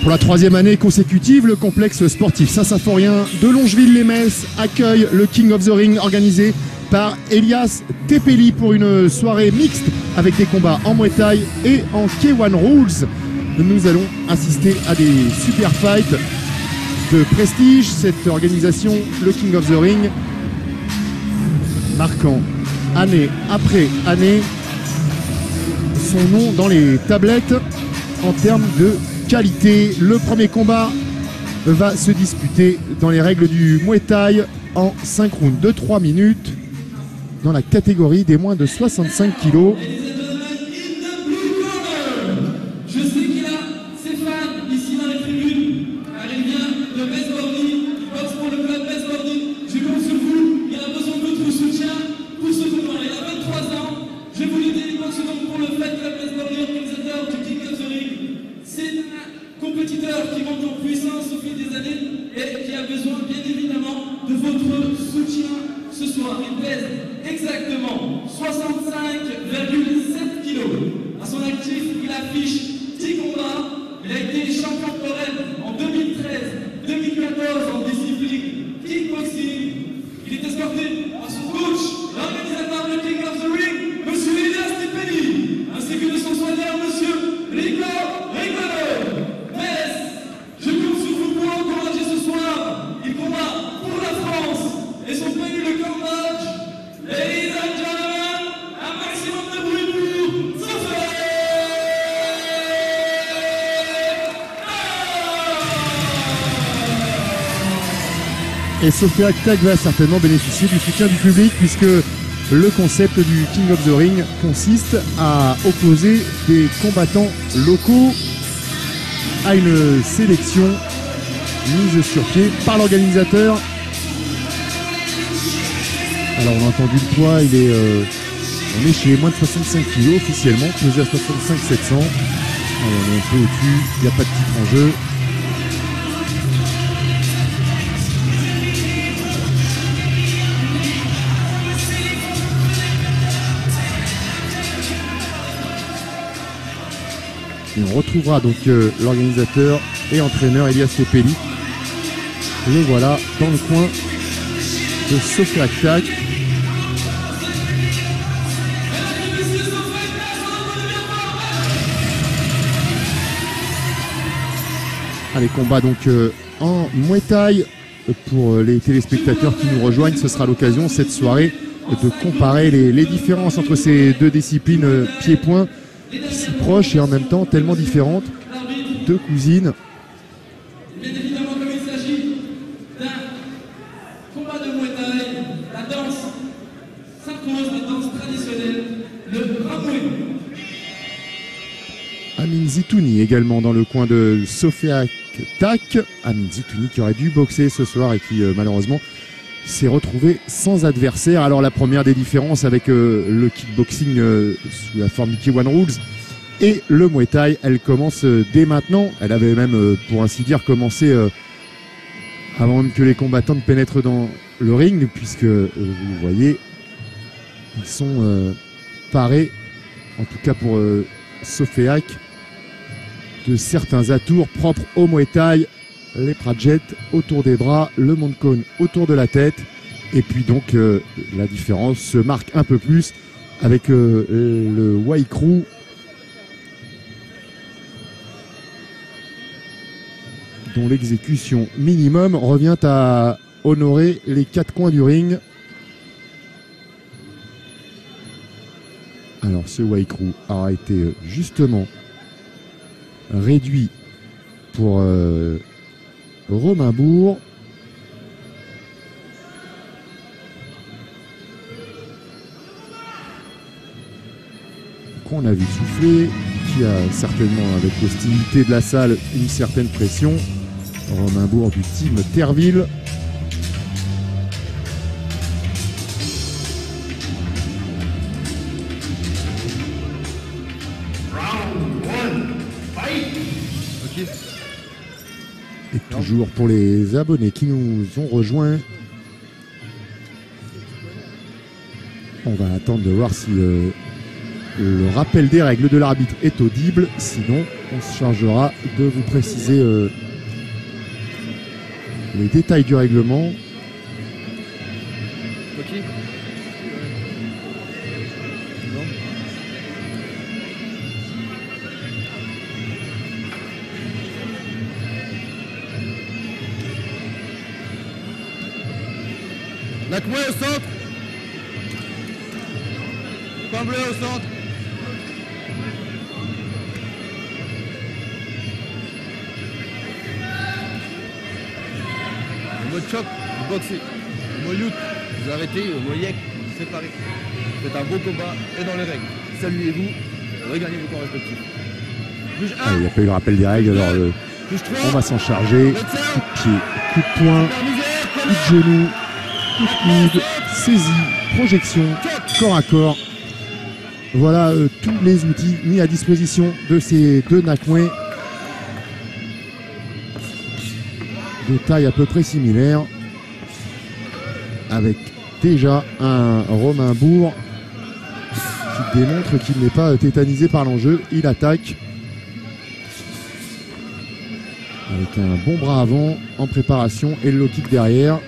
Pour la troisième année consécutive, le complexe sportif Saint-Symphorien de Longeville-les-Metz accueille le King of the Ring organisé par Elias Tepeli pour une soirée mixte avec des combats en Muay Thai et en K1 Rules. Nous allons assister à des super fights de prestige. Cette organisation, le King of the Ring, marquant année après année son nom dans les tablettes en termes de qualité. Le premier combat va se disputer dans les règles du Muay Thai en 5 rounds de 3 minutes dans la catégorie des moins de 65 kilos. Qui monte en puissance au fil des années et qui a besoin bien évidemment de votre soutien ce soir. Il pèse exactement 65,7 kg. À son actif, il affiche 10 combats. Il a été champion de Corée en 2013, 2014 en discipline kickboxing. Il est escorté par son coach, l'organisateur de King of the Ring, monsieur Elias Tepeli, ainsi que de son soigneur, monsieur Rico Rigolo. Je compte sur vous pour l'encourager ce soir. Il combat pour la France et son pays le Cambodge. Ladies and gentlemen, un maximum de bruit pour Sophia. Et Sophia Aktak va certainement bénéficier du soutien du public puisque le concept du King of the Ring consiste à opposer des combattants locaux à une sélection mise sur pied par l'organisateur. Alors on a entendu le poids, on est chez moins de 65 kg officiellement, pesé à 65 700. Alors, on est un peu au-dessus, il n'y a pas de titre en jeu. Et on retrouvera donc l'organisateur et entraîneur Elias Tepeli. Le voilà dans le coin de Sophia Aktak. Allez, combat donc en Muay Thai. Pour les téléspectateurs qui nous rejoignent, ce sera l'occasion cette soirée de comparer les différences entre ces deux disciplines pied-point, si proches et en même temps tellement différentes, deux cousines. Bien évidemment, comme il s'agit d'un combat de Muay Thai, la danse s'impose, la danse traditionnelle, le Ramoué. Amin Zitouni également dans le coin de Sophia Aktak. Amin Zitouni qui aurait dû boxer ce soir et qui malheureusement s'est retrouvé sans adversaire. Alors la première des différences avec le kickboxing sous la forme du K1 Rules et le Muay Thai, elle commence dès maintenant. Elle avait même pour ainsi dire commencé avant même que les combattants ne pénètrent dans le ring, puisque vous voyez ils sont parés, en tout cas pour Sophia Aktak, de certains atours propres au Muay Thai. Les prajets autour des bras, le Monkon autour de la tête, et puis donc la différence se marque un peu plus avec le Waikru, dont l'exécution minimum revient à honorer les 4 coins du ring. Alors ce Waikru a été justement réduit pour Romain Bourg. Qu'on a vu souffler, qui a certainement, avec l'hostilité de la salle, une certaine pression. Romain Bourg du team Terville. Et toujours pour les abonnés qui nous ont rejoints, on va attendre de voir si le rappel des règles de l'arbitre est audible. Sinon, on se chargera de vous préciser les détails du règlement. Ok. Nakmoué au centre. Point bleu au centre. Le mode choc, vous boxez. Le mode youth, vous arrêtez. Le mode yek, vous séparez. Faites un beau combat et dans les règles. Saluez-vous, regagnez vos corps respectifs. Juge 1. Il n'y a pas eu de rappel des règles, alors Juge 3. on va s'en charger. Coup de pied, coup de poing, coup de genou, coup de coude, saisie, projection, corps à corps. Voilà tous les outils mis à disposition de ces deux Nakmoué. De taille à peu près similaire. Avec déjà un Romain Bourg qui démontre qu'il n'est pas tétanisé par l'enjeu. Il attaque. Avec un bon bras avant en préparation et le low kick derrière.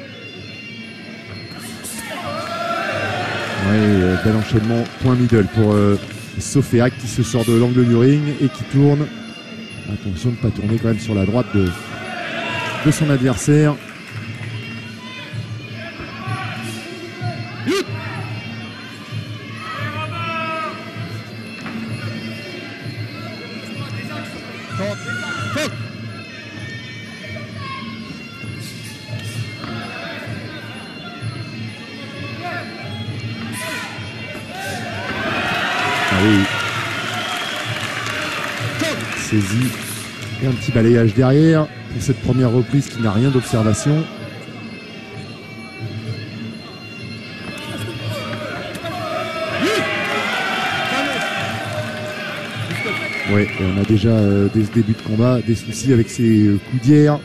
Ouais, bel enchaînement, point middle pour Sofeak qui se sort de l'angle du ring et qui tourne. Attention de ne pas tourner quand même sur la droite de son adversaire. Oui. Saisie et un petit balayage derrière pour cette première reprise qui n'a rien d'observation. Ouais, et on a déjà dès ce début de combat des soucis avec ces coudières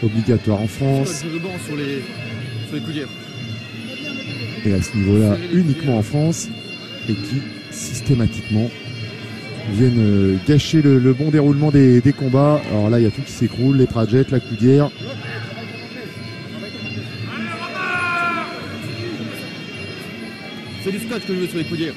obligatoires en France. Sur les coudières. Et à ce niveau-là, uniquement en France, et qui systématiquement viennent gâcher le bon déroulement des combats. Alors là, il y a tout qui s'écroule, les trajets, la coudière. C'est du scotch que je veux sur les coudières.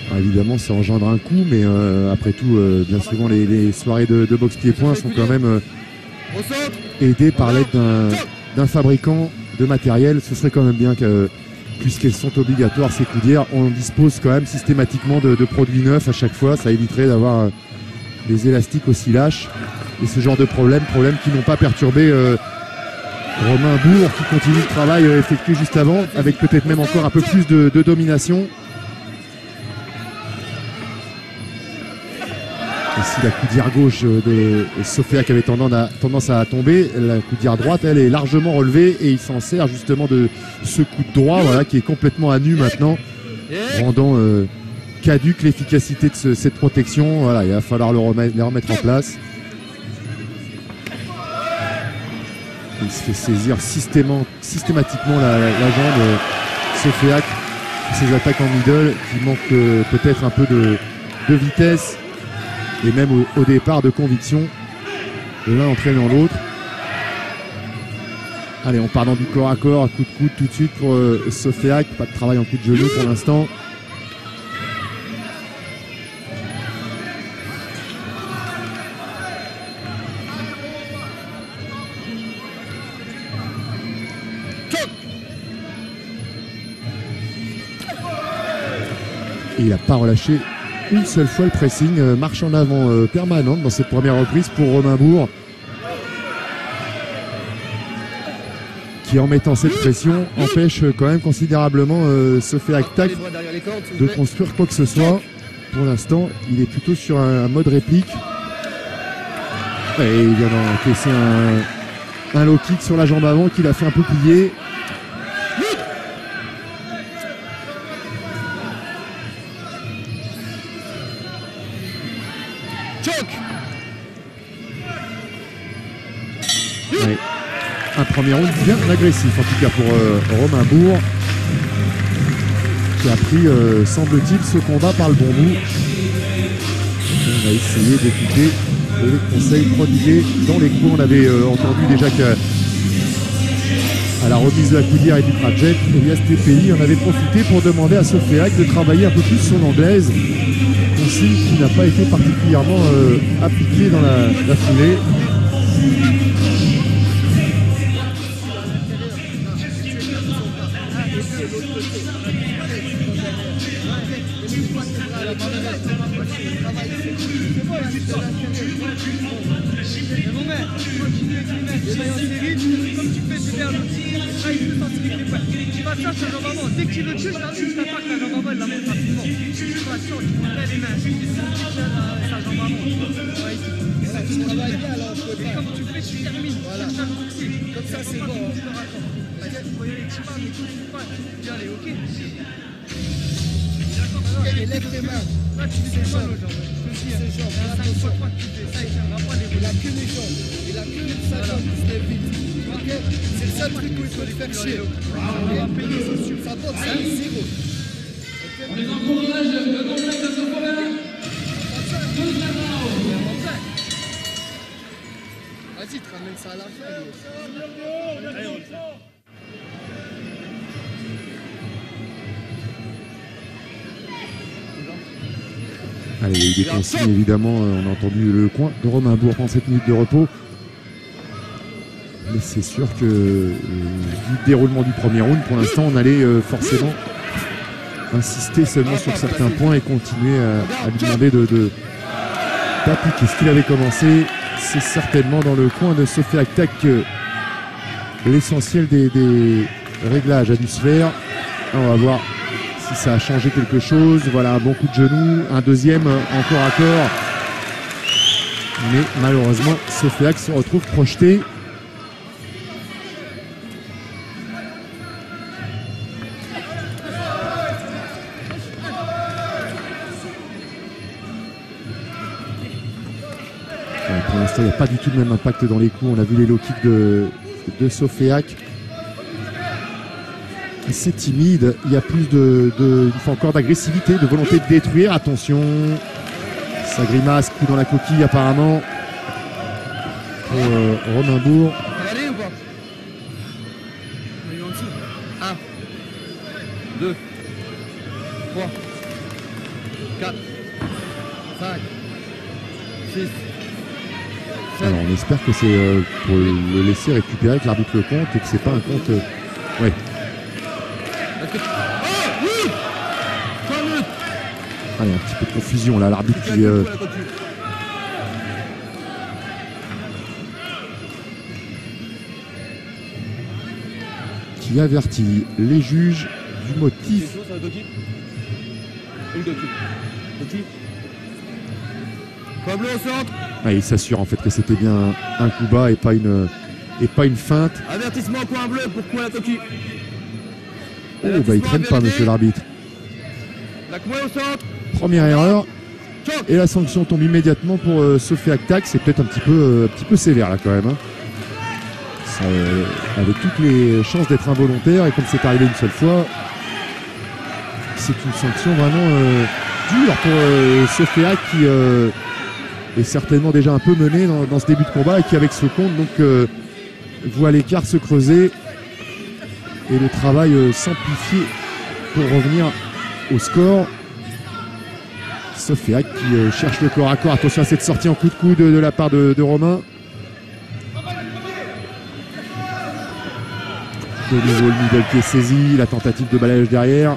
Alors évidemment, ça engendre un coup, mais après tout, bien souvent, les soirées de boxe pied-point sont quand même aidées par l'aide d'un fabricant de matériel. Ce serait quand même bien que, puisqu'elles sont obligatoires, ces coudières, on dispose quand même systématiquement de produits neufs à chaque fois. Ça éviterait d'avoir des élastiques aussi lâches et ce genre de problèmes qui n'ont pas perturbé Romain Bourg, qui continue le travail effectué juste avant, avec peut-être même encore un peu plus de domination. Ici, la coudière gauche de Sofeak avait tendance à tomber. La coudière droite, elle est largement relevée et il s'en sert justement de ce coup de droit, voilà, qui est complètement à nu maintenant, rendant caduque l'efficacité de cette protection. Voilà, il va falloir les remettre en place. Il se fait saisir systématiquement la jambe Sofeak. Ses attaques en middle qui manquent peut-être un peu de vitesse. Et même au départ de conviction, l'un entraînant l'autre. Allez, on part dans du corps à corps, coup de coude tout de suite pour Sofeak. Pas de travail en coup de genou pour l'instant. Et il n'a pas relâché une seule fois le pressing, marche en avant permanente dans cette première reprise pour Romain Bourg, qui en mettant cette pression empêche quand même considérablement Sofeak Tac de construire quoi que ce soit. Pour l'instant, il est plutôt sur un mode réplique. Et il vient d'encaisser un low kick sur la jambe avant qu'il a fait un peu plier. premier round bien agressif, en tout cas pour Romain Bourg, qui a pris, semble-t-il, ce combat par le bon bout. On va essayer d'écouter les conseils prodigués dans les coups. On avait entendu déjà qu'à la remise de la coudière et du crabjet, Elias TPI en avait profité pour demander à Sofeac de travailler un peu plus son anglaise, consigne qui n'a pas été particulièrement appliquée dans la foulée. Dès que tu le tues, je t'attaque la jambe avant, elle la monte rapidement. Je suis pas sûr, tu prends les mains, sa jambe avant. Tu travailles bien là, et comme tu fais, tu termines. Voilà. Comme ça, c'est bon. Tu peux y aller, tu vas, mais tu ne pas, tu peux y aller, ok? Et lève tes mains. Là, tu fais mal aux jambes. C'est genre, attention. Il a que les jambes. Il a que sa jambe qui se lève vite. C'est le seul truc où il faut les faire chier. Ça porte, c'est un zéro. On les encourage, le complexe de Sofeac. Vas-y, tu ramènes ça à la fin. Allez, il y a eu des consignes, évidemment. On a entendu le coin de Romain Bourg pendant 7 minutes de repos. Mais c'est sûr que du déroulement du premier round, pour l'instant, on allait forcément insister seulement sur certains points et continuer à lui demander d'appliquer ce qu'il avait commencé. C'est certainement dans le coin de Sofeac Tac que l'essentiel des réglages a dû se faire. On va voir si ça a changé quelque chose. Voilà, un bon coup de genou, un deuxième encore à corps. Mais malheureusement, Sofeac se retrouve projeté. Pour l'instant, il n'y a pas du tout le même impact dans les coups. On a vu les low kicks de Sofeac. C'est timide. Il y a plus il faut encore d'agressivité, de volonté de détruire. Attention. Ça grimace, coup dans la coquille apparemment. Pour Romain Bourg. Ça va aller ou pas? 1, 2, 3, 4, 5, 6. Alors on espère que c'est pour le laisser récupérer, que l'arbitre le compte et que c'est pas un compte. Ouais. Allez, un petit peu de confusion là, l'arbitre qui avertit les juges du motif. Pablo au centre. Ah, il s'assure en fait que c'était bien un coup bas et pas une feinte. Avertissement coin bleu pour coin la Toki. Oh bah il traîne pas monsieur l'arbitre. La coin au centre. Première erreur. Et la sanction tombe immédiatement pour Sofeac Tac. C'est peut-être un petit peu sévère là quand même. Hein. Ça, avec toutes les chances d'être involontaire et comme c'est arrivé une seule fois, c'est une sanction vraiment dure pour Sofeac qui est certainement déjà un peu mené dans ce début de combat et qui avec ce compte donc voit l'écart se creuser et le travail s'amplifier pour revenir au score. Sofeac qui cherche le corps à corps. Attention à cette sortie en coup de coude de la part de Romain. De nouveau le middle qui est saisi, la tentative de balayage derrière.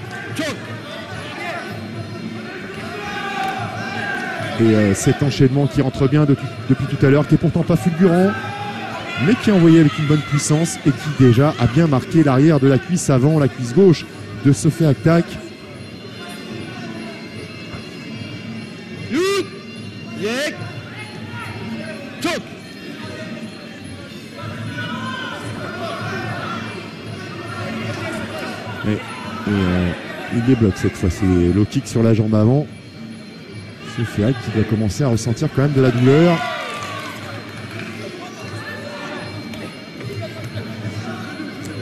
Et cet enchaînement qui rentre bien depuis tout à l'heure, qui est pourtant pas fulgurant, mais qui est envoyé avec une bonne puissance et qui déjà a bien marqué l'arrière de la cuisse avant, la cuisse gauche de Sofeac Tac. Il débloque cette fois, c'est low kick sur la jambe avant. Sofeac qui doit commencer à ressentir quand même de la douleur.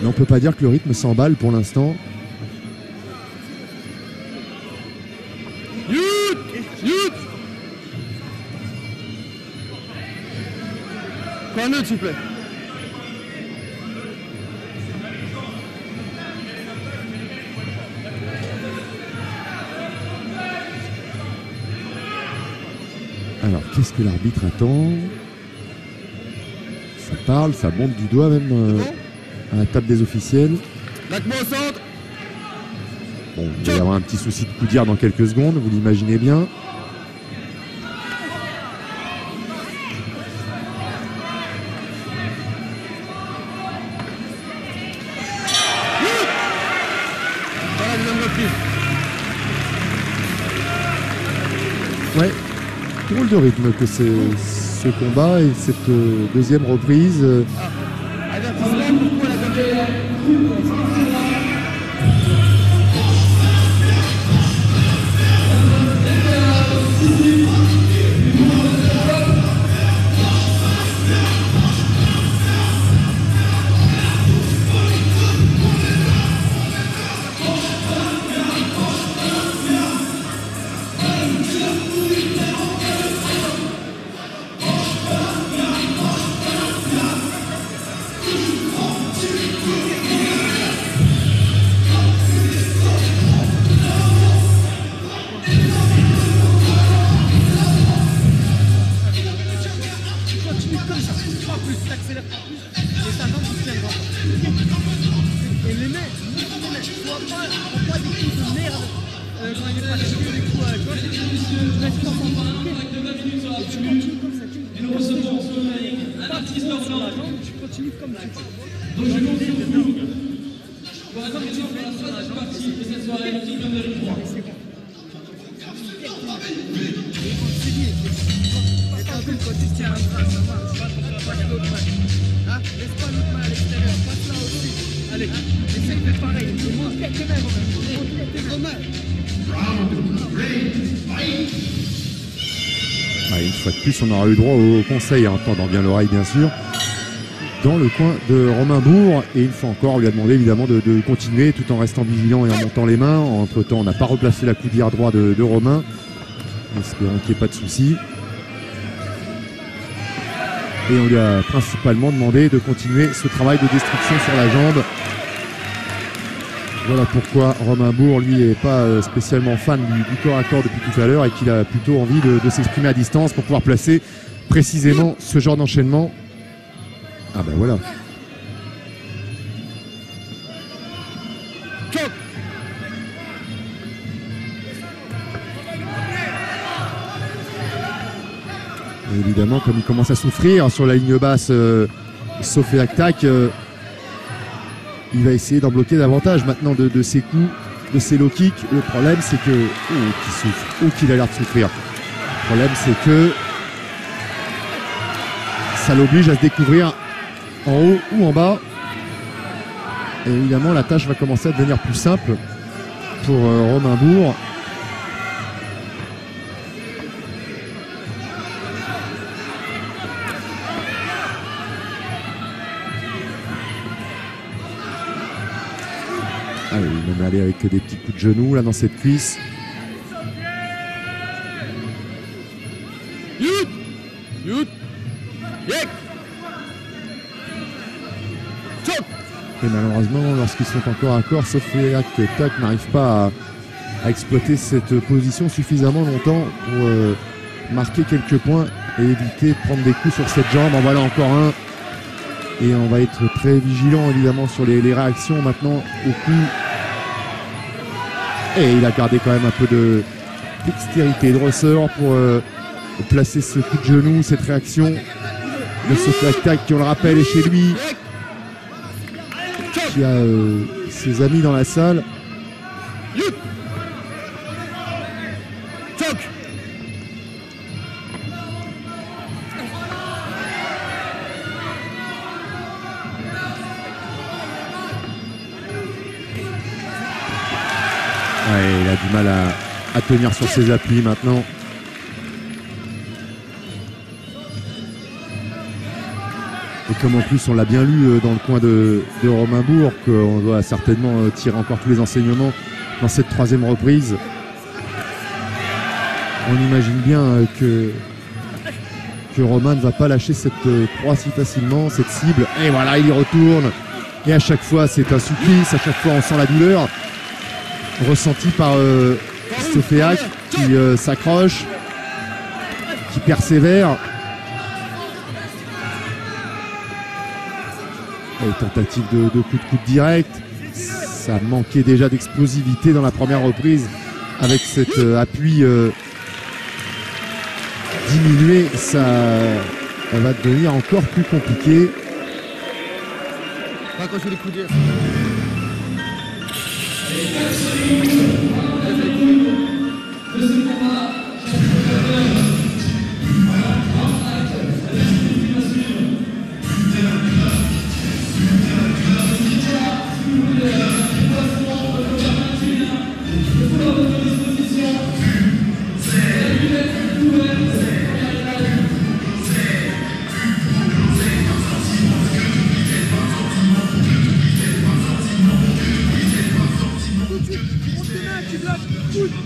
Mais on peut pas dire que le rythme s'emballe pour l'instant. Pas un autre, s'il vous plaît. Alors, qu'est-ce que l'arbitre attend? Ça parle, ça monte du doigt même à la table des officiels. Lac-moi au centre. Bon, il va y avoir un petit souci de coup d'hier dans quelques secondes, vous l'imaginez bien. Voilà, deuxième reprise. Ouais, drôle de rythme que ce combat et cette deuxième reprise. Avertissement, pourquoi la caméra? Une fois de plus, on aura eu droit au conseil, en tendant bien l'oreille bien sûr, dans le coin de Romain Bourg. Et une fois encore, on lui a demandé évidemment de continuer tout en restant vigilant et en montant les mains. Entre temps, on n'a pas replacé la coudière droit de Romain. Espérons qu'il n'y ait pas de soucis. Et on lui a principalement demandé de continuer ce travail de destruction sur la jambe. Voilà pourquoi Romain Bourg, lui, n'est pas spécialement fan du corps à corps depuis tout à l'heure et qu'il a plutôt envie de s'exprimer à distance pour pouvoir placer précisément ce genre d'enchaînement. Ah ben voilà. Et évidemment, comme il commence à souffrir sur la ligne basse, Sofiak Tak, il va essayer d'en bloquer davantage maintenant de ses coups, de ses low kicks. Le problème, c'est que... Oh, qu'il souffre. Oh, qu'il a l'air de souffrir. Le problème, c'est que ça l'oblige à se découvrir en haut ou en bas. Et évidemment, la tâche va commencer à devenir plus simple pour Romain Bourg. Allez, il va aller avec des petits coups de genoux là dans cette cuisse. Et malheureusement, lorsqu'ils sont encore à corps, Sofiak Tak n'arrive pas à exploiter cette position suffisamment longtemps pour marquer quelques points et éviter de prendre des coups sur cette jambe. En voilà encore un. Et on va être très vigilant évidemment sur les réactions maintenant au coup. Et il a gardé quand même un peu de dextérité, de ressort pour placer ce coup de genou, cette réaction de Sofiak Tak qui, on le rappelle, est chez lui, qui a ses amis dans la salle. Ouais, il a du mal à tenir sur ses appuis maintenant. Et comme en plus on l'a bien lu dans le coin de Romain Bourg, qu'on doit certainement tirer encore tous les enseignements dans cette troisième reprise. On imagine bien que Romain ne va pas lâcher cette proie si facilement, cette cible. Et voilà, il y retourne. Et à chaque fois, c'est un supplice. À chaque fois, on sent la douleur ressentie par Sofeak qui s'accroche, qui persévère. Et tentative de coup de coude direct. Ça manquait déjà d'explosivité dans la première reprise. Avec cet appui diminué, ça va devenir encore plus compliqué. Raccrochez les coudières.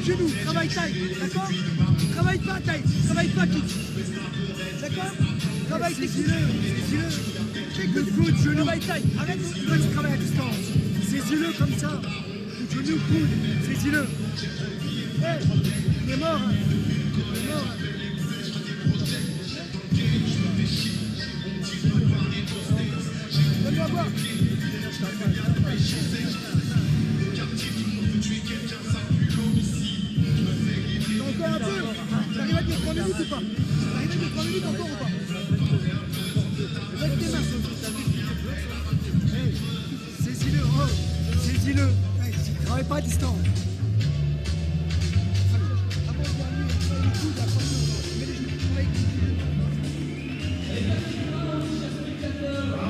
Genou, travaille taille, d'accord? Travaille pas taille, travaille pas kick. D'accord? Travaille tes coudes, saisis-le. Le coude, genou, travaille taille. Arrête, toi tu travailles à distance. Saisis-le comme ça. Genou, coude, saisis-le. Hey, il est mort, hein. Il est mort, hein. Donne-moi voir. Encore un peu. T'arrives à tenir 3 minutes ou pas? T'arrives à tenir 3 minutes encore ou pas? Lève tes mains. Hey, saisis-le, oh, saisis-le. Hey, travaille pas à distance.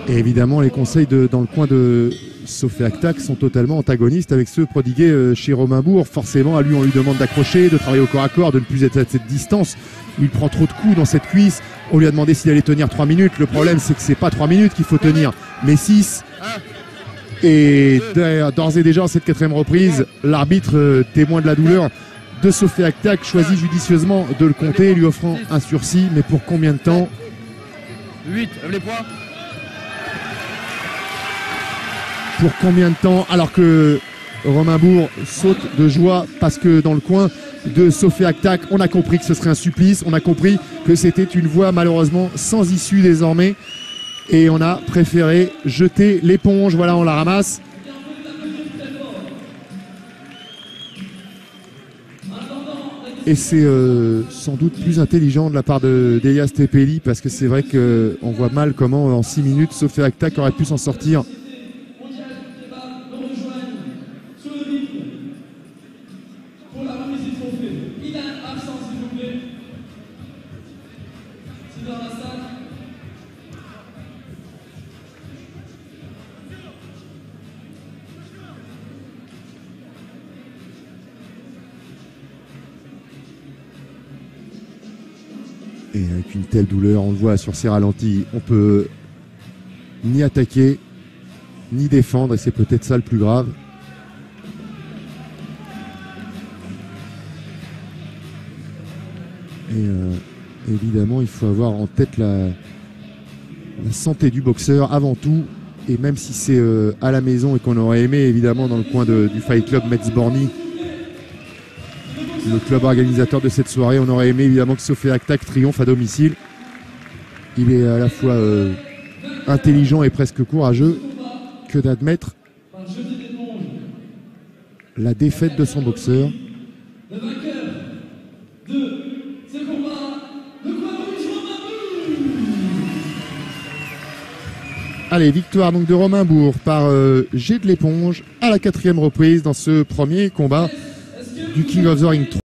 Et évidemment, les conseils dans le coin de Sofeak Tak sont totalement antagonistes avec ceux prodigués chez Romain Bourg. Forcément, à lui, on lui demande d'accrocher, de travailler au corps à corps, de ne plus être à cette distance où il prend trop de coups dans cette cuisse. On lui a demandé s'il allait tenir 3 minutes. Le problème, c'est que c'est pas 3 minutes qu'il faut tenir, mais 6. Et d'ores et déjà, en cette 4e reprise, l'arbitre, témoin de la douleur de Sofeak Tak, choisit judicieusement de le compter, lui offrant un sursis. Mais pour combien de temps? 8, lève les poings. Pour combien de temps? Alors que Romain Bourg saute de joie parce que dans le coin de Sofeak Tak, on a compris que ce serait un supplice, on a compris que c'était une voie malheureusement sans issue désormais et on a préféré jeter l'éponge. Voilà, on la ramasse. Et c'est sans doute plus intelligent de la part d'Elias Tepeli parce que c'est vrai qu'on voit mal comment en 6 minutes Sofeak Tak aurait pu s'en sortir. Et avec une telle douleur, on le voit sur ces ralentis, on peut ni attaquer, ni défendre, et c'est peut-être ça le plus grave. Et évidemment, il faut avoir en tête la santé du boxeur avant tout. Et même si c'est à la maison et qu'on aurait aimé, évidemment, dans le coin du Fight Club Metz-Borny, le club organisateur de cette soirée, on aurait aimé évidemment que Sofeak Tak triomphe à domicile. Il est à la fois intelligent et presque courageux que d'admettre la défaite de son boxeur. Le vainqueur de ce combat, le Romain Bourg. Allez, victoire donc de Romain Bourg par jet de l'éponge à la 4e reprise dans ce premier combat du King of the Ring 3.